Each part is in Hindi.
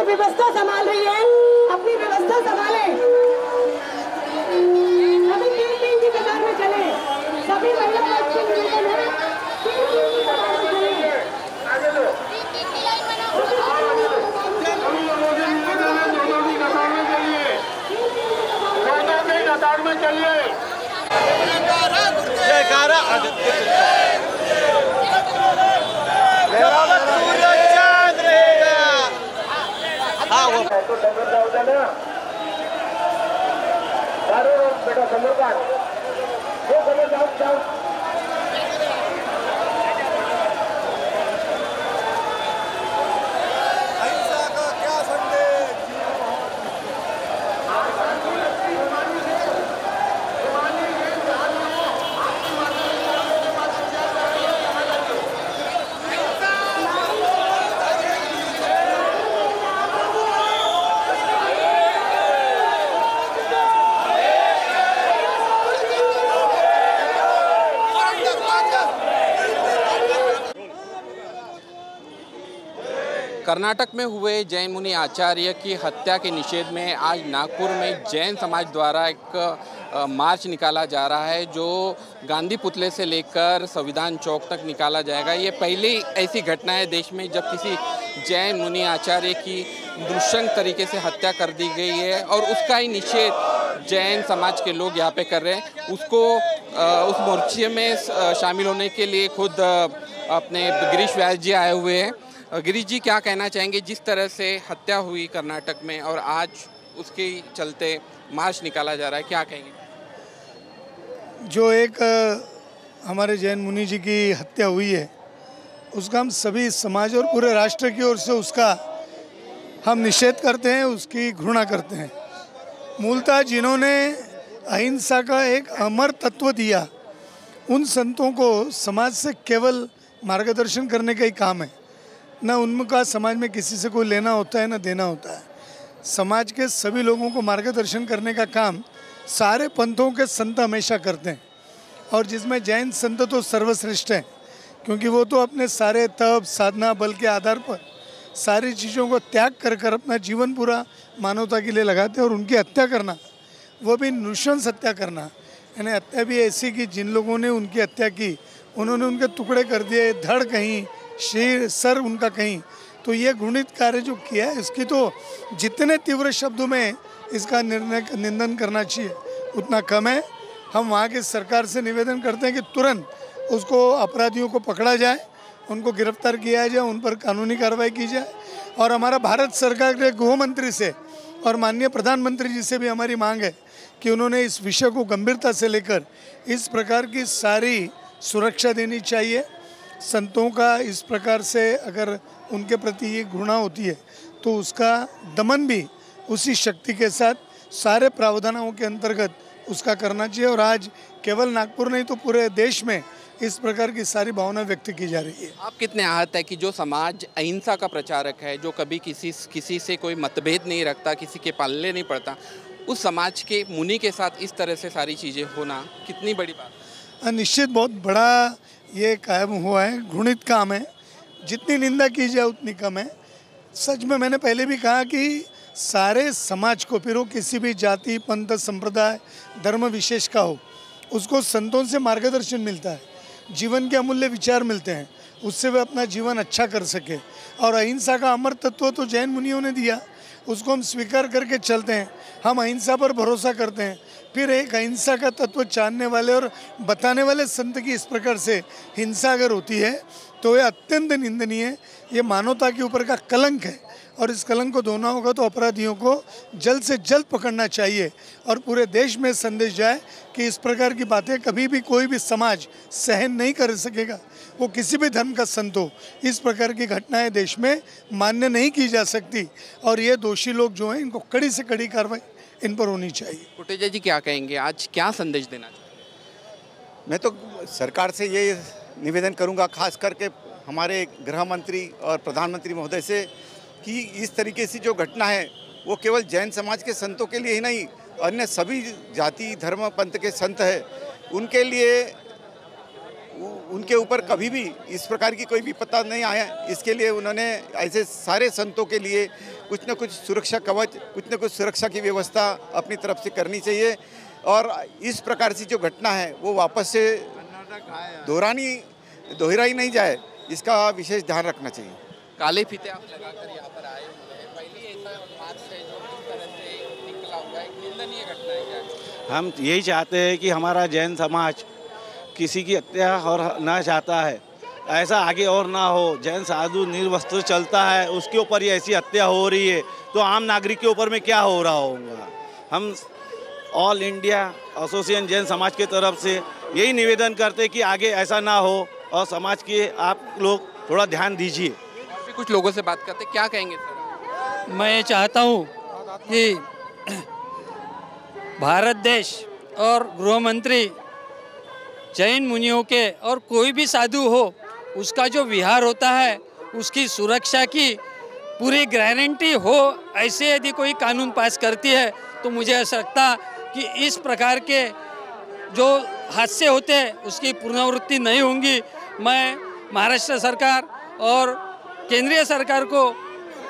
व्यवस्था संभाल रही है, अपनी व्यवस्था संभाले। सभी 3-3 की कतार में चले। सभी महिला वर्ग के निवेदन है 3-3 की कतार में चले। कतार में चलिए। तो समझता होता ना बेटा समझदार वो समझदार कर्नाटक में हुए जैन मुनि आचार्य की हत्या के निषेध में आज नागपुर में जैन समाज द्वारा एक मार्च निकाला जा रहा है, जो गांधी पुतले से लेकर संविधान चौक तक निकाला जाएगा। ये पहली ऐसी घटना है देश में जब किसी जैन मुनि आचार्य की नृशंस तरीके से हत्या कर दी गई है और उसका ही निषेध जैन समाज के लोग यहाँ पे कर रहे हैं। उस मोर्चे में शामिल होने के लिए खुद अपने गिरीश व्यास जी आए हुए हैं। गिरीश जी, क्या कहना चाहेंगे जिस तरह से हत्या हुई कर्नाटक में और आज उसके चलते मार्च निकाला जा रहा है, क्या कहेंगे? जो एक हमारे जैन मुनि जी की हत्या हुई है उसका हम सभी समाज और पूरे राष्ट्र की ओर से उसका हम निषेध करते हैं, उसकी घृणा करते हैं। मूलतः जिन्होंने अहिंसा का एक अमर तत्व दिया, उन संतों को समाज से केवल मार्गदर्शन करने का ही काम है, न उनका समाज में किसी से कोई लेना होता है न देना होता है। समाज के सभी लोगों को मार्गदर्शन करने का काम सारे पंथों के संत हमेशा करते हैं, और जिसमें जैन संत तो सर्वश्रेष्ठ हैं, क्योंकि वो तो अपने सारे तप साधना बल के आधार पर सारी चीज़ों को त्याग कर कर अपना जीवन पूरा मानवता के लिए लगाते हैं। और उनकी हत्या करना, वो भी नृशंस हत्या करना, यानी हत्या भी ऐसी कि जिन लोगों ने उनकी हत्या की उन्होंने उनके टुकड़े कर दिए, धड़ कहीं, शरीर सर उनका कहीं। तो ये घृणित कार्य जो किया है, इसकी तो जितने तीव्र शब्दों में इसका निंदन करना चाहिए उतना कम है। हम वहाँ की सरकार से निवेदन करते हैं कि तुरंत उसको अपराधियों को पकड़ा जाए, उनको गिरफ्तार किया जाए, उन पर कानूनी कार्रवाई की जाए। और हमारा भारत सरकार के गृह मंत्री से और माननीय प्रधानमंत्री जी से भी हमारी मांग है कि उन्होंने इस विषय को गंभीरता से लेकर इस प्रकार की सारी सुरक्षा देनी चाहिए। संतों का इस प्रकार से अगर उनके प्रति ये घृणा होती है तो उसका दमन भी उसी शक्ति के साथ सारे प्रावधानों के अंतर्गत उसका करना चाहिए। और आज केवल नागपुर नहीं तो पूरे देश में इस प्रकार की सारी भावना व्यक्त की जा रही है। आप कितने आहत है कि जो समाज अहिंसा का प्रचारक है, जो कभी किसी से कोई मतभेद नहीं रखता, किसी के पल्ले नहीं पड़ता, उस समाज के मुनि के साथ इस तरह से सारी चीज़ें होना कितनी बड़ी बात है? निश्चित बहुत बड़ा ये कायम हुआ है, घृणित काम है। जितनी निंदा की जाए उतनी कम है। सच में मैंने पहले भी कहा कि सारे समाज को, फिर वो किसी भी जाति पंथ संप्रदाय धर्म विशेष का हो, उसको संतों से मार्गदर्शन मिलता है, जीवन के अमूल्य विचार मिलते हैं, उससे वे अपना जीवन अच्छा कर सके। और अहिंसा का अमर तत्व तो जैन मुनियों ने दिया, उसको हम स्वीकार करके चलते हैं। हम अहिंसा पर भरोसा करते हैं। फिर एक अहिंसा का तत्व जानने वाले और बताने वाले संत की इस प्रकार से हिंसा अगर होती है तो ये अत्यंत निंदनीय है। ये मानवता के ऊपर का कलंक है, और इस कलंक को धोना होगा तो अपराधियों को जल्द से जल्द पकड़ना चाहिए और पूरे देश में संदेश जाए कि इस प्रकार की बातें कभी भी कोई भी समाज सहन नहीं कर सकेगा। वो किसी भी धर्म का संत हो, इस प्रकार की घटनाएं देश में मान्य नहीं की जा सकती। और ये दोषी लोग जो हैं, इनको कड़ी से कड़ी कार्रवाई इन पर होनी चाहिए। कोटेचा जी, क्या कहेंगे, आज क्या संदेश देना चाहिए? मैं तो सरकार से ये निवेदन करूंगा, खास करके हमारे गृह मंत्री और प्रधानमंत्री महोदय से, कि इस तरीके से जो घटना है वो केवल जैन समाज के संतों के लिए ही नहीं, अन्य सभी जाति धर्म पंथ के संत हैं उनके लिए उनके ऊपर कभी भी इस प्रकार की कोई विपत्ता नहीं आया। इसके लिए उन्होंने ऐसे सारे संतों के लिए कुछ न कुछ सुरक्षा कवच, कुछ न कुछ सुरक्षा की व्यवस्था अपनी तरफ से करनी चाहिए और इस प्रकार से जो घटना है वो वापस से दोहराई नहीं जाए, इसका विशेष ध्यान रखना चाहिए। काले फीते आप लगाकर यहाँ पर आए हुए हैं, पहली ऐसा मार्च है जो इस तरह से निकला हुआ है, निंदनीय घटना है क्या? हम यही चाहते हैं कि हमारा जैन समाज किसी की हत्या और ना चाहता है, ऐसा आगे और ना हो। जैन साधु निर्वस्त्र चलता है, उसके ऊपर ही ऐसी हत्या हो रही है तो आम नागरिक के ऊपर में क्या हो रहा होगा। हम ऑल इंडिया एसोसिएशन जैन समाज के तरफ से यही निवेदन करते हैं कि आगे ऐसा ना हो और समाज के आप लोग थोड़ा ध्यान दीजिए। कुछ लोगों से बात करते, क्या कहेंगे सर? मैं चाहता हूँ कि भारत देश और गृह मंत्री जैन मुनियों के और कोई भी साधु हो, उसका जो विहार होता है उसकी सुरक्षा की पूरी गारंटी हो, ऐसे यदि कोई कानून पास करती है तो मुझे ऐसा लगता कि इस प्रकार के जो हादसे होते हैं उसकी पुनरावृत्ति नहीं होंगी। मैं महाराष्ट्र सरकार और केंद्रीय सरकार को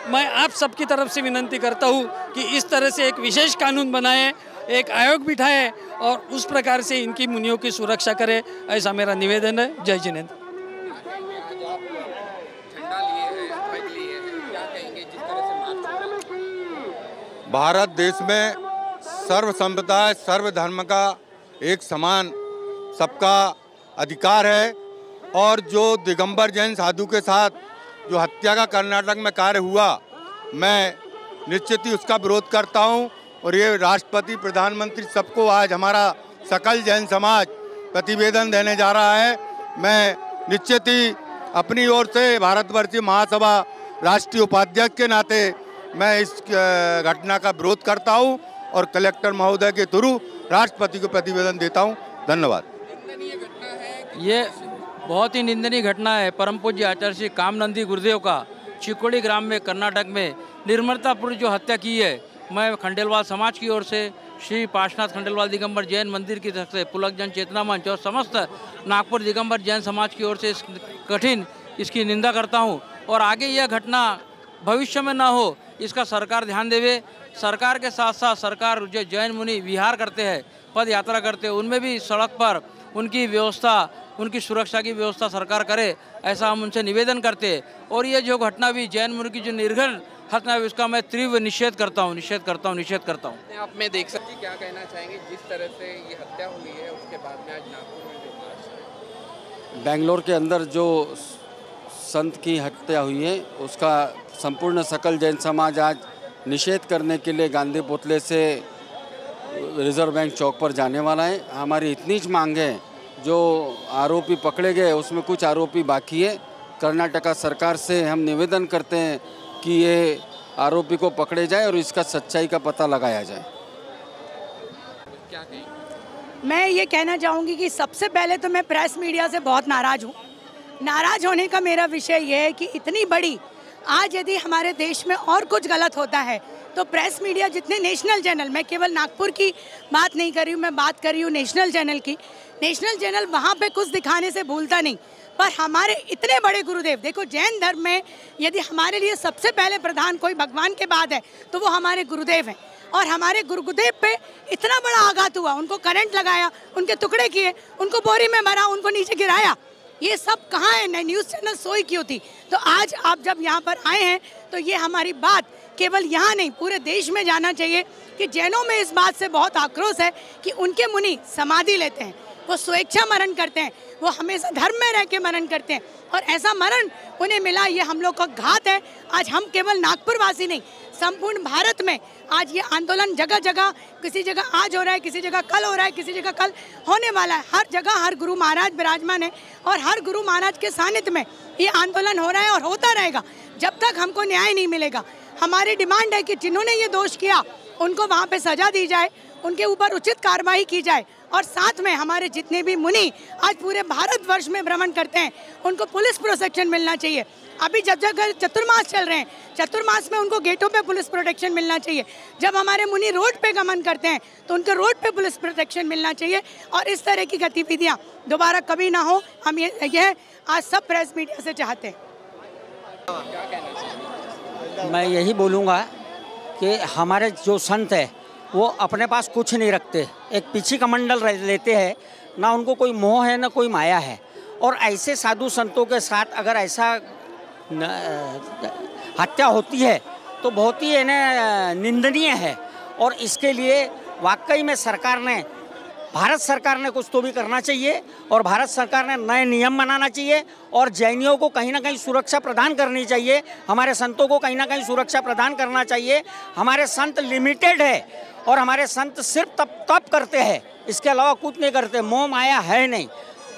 मैं आप सबकी तरफ से विनती करता हूँ कि इस तरह से एक विशेष कानून बनाए, एक आयोग बिठाए और उस प्रकार से इनकी मुनियों की सुरक्षा करे, ऐसा मेरा निवेदन है। जय जिनेंद्र। भारत देश में सर्व संप्रदाय सर्व धर्म का एक समान सबका अधिकार है और जो दिगंबर जैन साधु के साथ जो हत्या का कर्नाटक में कार्य हुआ, मैं निश्चित ही उसका विरोध करता हूं और ये राष्ट्रपति प्रधानमंत्री सबको आज हमारा सकल जैन समाज प्रतिवेदन देने जा रहा है। मैं निश्चित ही अपनी ओर से भारतवर्षीय महासभा राष्ट्रीय उपाध्यक्ष के नाते मैं इस घटना का विरोध करता हूं और कलेक्टर महोदय के थ्रू राष्ट्रपति को प्रतिवेदन देता हूं। धन्यवाद। ये बहुत ही निंदनीय घटना है। परम पूज्य आचार्य श्री कामनंदी गुरुदेव का चिकोड़ी ग्राम में कर्नाटक में निर्मलतापूर्वक जो हत्या की है, मैं खंडेलवाल समाज की ओर से श्री पार्श्वनाथ खंडेलवाल दिगंबर जैन मंदिर की तरफ से पुलक जन चेतना मंच और समस्त नागपुर दिगंबर जैन समाज की ओर से कठिन इसकी निंदा करता हूं और आगे यह घटना भविष्य में ना हो, इसका सरकार ध्यान देवे। सरकार के साथ साथ सरकार जो जैन मुनि विहार करते हैं, पद यात्रा करते हैं, उनमें भी सड़क पर उनकी व्यवस्था, उनकी सुरक्षा की व्यवस्था सरकार करे, ऐसा हम उनसे निवेदन करते हैं। और ये जो घटना भी जैन मुनि की जो निर्घृण हत्या है, उसका मैं तीव्र निषेध करता हूँ। आप में देख सकते, क्या कहना चाहेंगे जिस तरह से ये हत्या हुई है उसके बाद में आज नागपुर में जो मार्च है? बेंगलोर के अंदर जो संत की हत्या हुई है उसका संपूर्ण सकल जैन समाज आज निषेध करने के लिए गांधी पुतले से रिजर्व बैंक चौक पर जाने वाला है। हमारी इतनी ज मांग है, जो आरोपी पकड़े गए उसमें कुछ आरोपी बाकी है। कर्नाटका सरकार से हम निवेदन करते हैं कि ये आरोपी को पकड़े जाए और इसका सच्चाई का पता लगाया जाए। क्या कहेंगे? मैं ये कहना चाहूँगी कि सबसे पहले तो मैं प्रेस मीडिया से बहुत नाराज़ हूँ। नाराज़ होने का मेरा विषय ये है कि इतनी बड़ी आज यदि हमारे देश में और कुछ गलत होता है तो प्रेस मीडिया, जितने नेशनल चैनल, मैं केवल नागपुर की बात नहीं कर रही हूँ, मैं बात कर रही हूँ नेशनल चैनल की। नेशनल चैनल वहाँ पे कुछ दिखाने से भूलता नहीं, पर हमारे इतने बड़े गुरुदेव, देखो जैन धर्म में यदि हमारे लिए सबसे पहले प्रधान कोई भगवान के बाद है तो वो हमारे गुरुदेव हैं। और हमारे गुरुदेव पे इतना बड़ा आघात हुआ, उनको करंट लगाया, उनके टुकड़े किए, उनको बोरी में मारा, उनको नीचे गिराया, ये सब कहाँ है? न्यूज़ चैनल सोई क्यों थी? तो आज आप जब यहाँ पर आए हैं तो ये हमारी बात केवल यहाँ नहीं पूरे देश में जाना चाहिए कि जैनों में इस बात से बहुत आक्रोश है कि उनके मुनि समाधि लेते हैं, वो स्वेच्छा मरण करते हैं, वो हमेशा धर्म में रह के मरण करते हैं और ऐसा मरण उन्हें मिला, ये हम लोग का घात है। आज हम केवल नागपुर वासी नहीं, संपूर्ण भारत में आज ये आंदोलन जगह जगह, किसी जगह आज हो रहा है, किसी जगह कल हो रहा है, किसी जगह कल होने वाला है। हर जगह हर गुरु महाराज विराजमान है और हर गुरु महाराज के सानिध्य में ये आंदोलन हो रहा है और होता रहेगा जब तक हमको न्याय नहीं मिलेगा। हमारी डिमांड है कि जिन्होंने ये दोष किया उनको वहाँ पे सजा दी जाए, उनके ऊपर उचित कार्रवाई की जाए और साथ में हमारे जितने भी मुनि आज पूरे भारतवर्ष में भ्रमण करते हैं उनको पुलिस प्रोटेक्शन मिलना चाहिए। अभी जब जब चतुर्मास चल रहे हैं, चतुर्मास में उनको गेटों पे पुलिस प्रोटेक्शन मिलना चाहिए। जब हमारे मुनि रोड पे गमन करते हैं तो उनको रोड पे पुलिस प्रोटेक्शन मिलना चाहिए। और इस तरह की गतिविधियाँ दोबारा कभी ना हो, हम यह आज सब प्रेस मीडिया से चाहते हैं। मैं यही बोलूँगा कि हमारे जो संत है वो अपने पास कुछ नहीं रखते, एक पीछी कमंडल लेते हैं, ना उनको कोई मोह है ना कोई माया है। और ऐसे साधु संतों के साथ अगर ऐसा हत्या होती है तो बहुत ही निंदनीय है। और इसके लिए वाकई में भारत सरकार ने कुछ तो भी करना चाहिए और भारत सरकार ने नए नियम बनाना चाहिए और जैनियों को कहीं ना कहीं सुरक्षा प्रदान करनी चाहिए, हमारे संतों को कहीं ना कहीं सुरक्षा प्रदान करना चाहिए। हमारे संत लिमिटेड है और हमारे संत सिर्फ तप करते हैं, इसके अलावा कुछ नहीं करते, मोह माया है नहीं।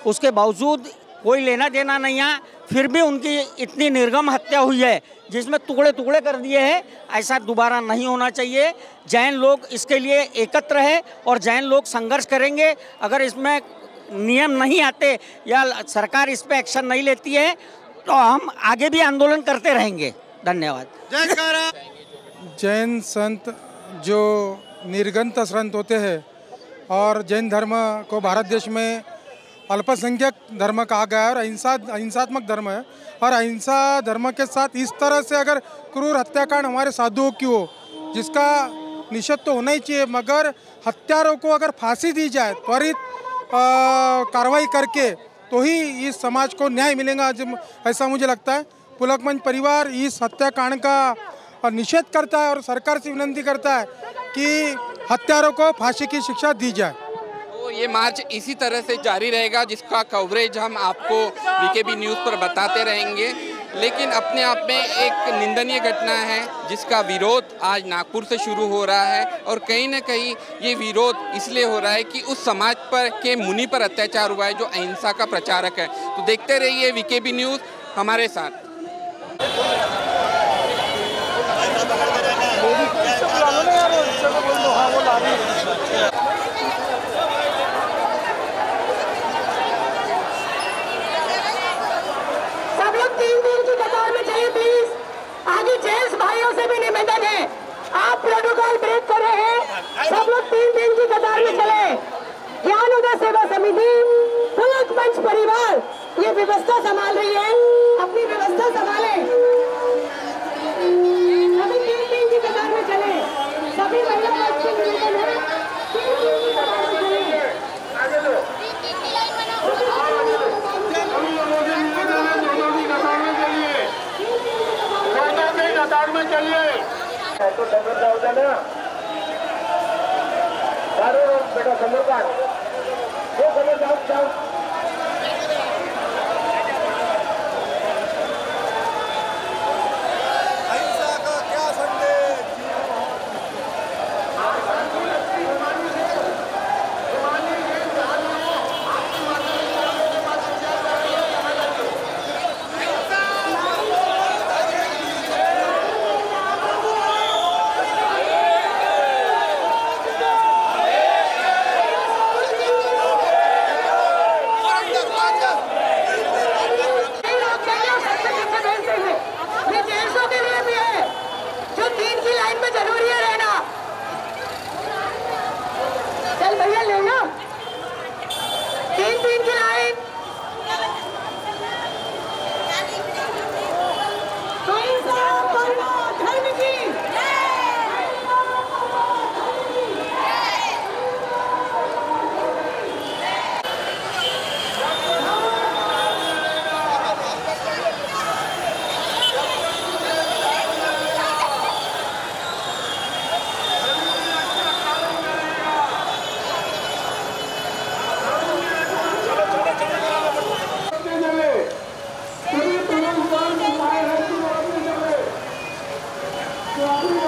उसके बावजूद कोई लेना देना नहीं है, फिर भी उनकी इतनी निर्गम हत्या हुई है जिसमें टुकड़े टुकड़े कर दिए हैं। ऐसा दोबारा नहीं होना चाहिए। जैन लोग इसके लिए एकत्र है और जैन लोग संघर्ष करेंगे। अगर इसमें नियम नहीं आते या सरकार इस पे एक्शन नहीं लेती है तो हम आगे भी आंदोलन करते रहेंगे। धन्यवाद। जैन संत जो निर्गंत संत होते हैं और जैन धर्म को भारत देश में अल्पसंख्यक धर्म कहा गया है और अहिंसात्मक धर्म है। और अहिंसा धर्म के साथ इस तरह से अगर क्रूर हत्याकांड हमारे साधुओं की हो, जिसका निषेध तो होना ही चाहिए, मगर हत्यारों को अगर फांसी दी जाए त्वरित कार्रवाई करके तो ही इस समाज को न्याय मिलेगा, ऐसा मुझे लगता है। पुलक मंच परिवार इस हत्याकांड का निषेध करता है और सरकार से विनती करता है कि हत्यारों को फांसी की शिक्षा दी जाए। ये मार्च इसी तरह से जारी रहेगा, जिसका कवरेज हम आपको वीकेबी न्यूज़ पर बताते रहेंगे। लेकिन अपने आप में एक निंदनीय घटना है जिसका विरोध आज नागपुर से शुरू हो रहा है और कहीं ना कहीं ये विरोध इसलिए हो रहा है कि उस समाज पर के मुनि पर अत्याचार हुआ है जो अहिंसा का प्रचारक है। तो देखते रहिए वीकेबी न्यूज़ हमारे साथ। से भी निवेदन है, आप प्रोटोकॉल ब्रेक कर रहे हैं। सब लोग 3 दिन की कतार में चले। ज्ञान उदय सेवा समिति, पुलक मंच परिवार ये व्यवस्था संभाल रही है, अपनी व्यवस्था संभाले। सभी 3 दिन की कतार में चले। सभी महिला वर्ग से निवेदन है 3 दिन की कतार में चले। कतार में चलिए। तो समझ जाओ ना, बेटा समझ जाओ। तो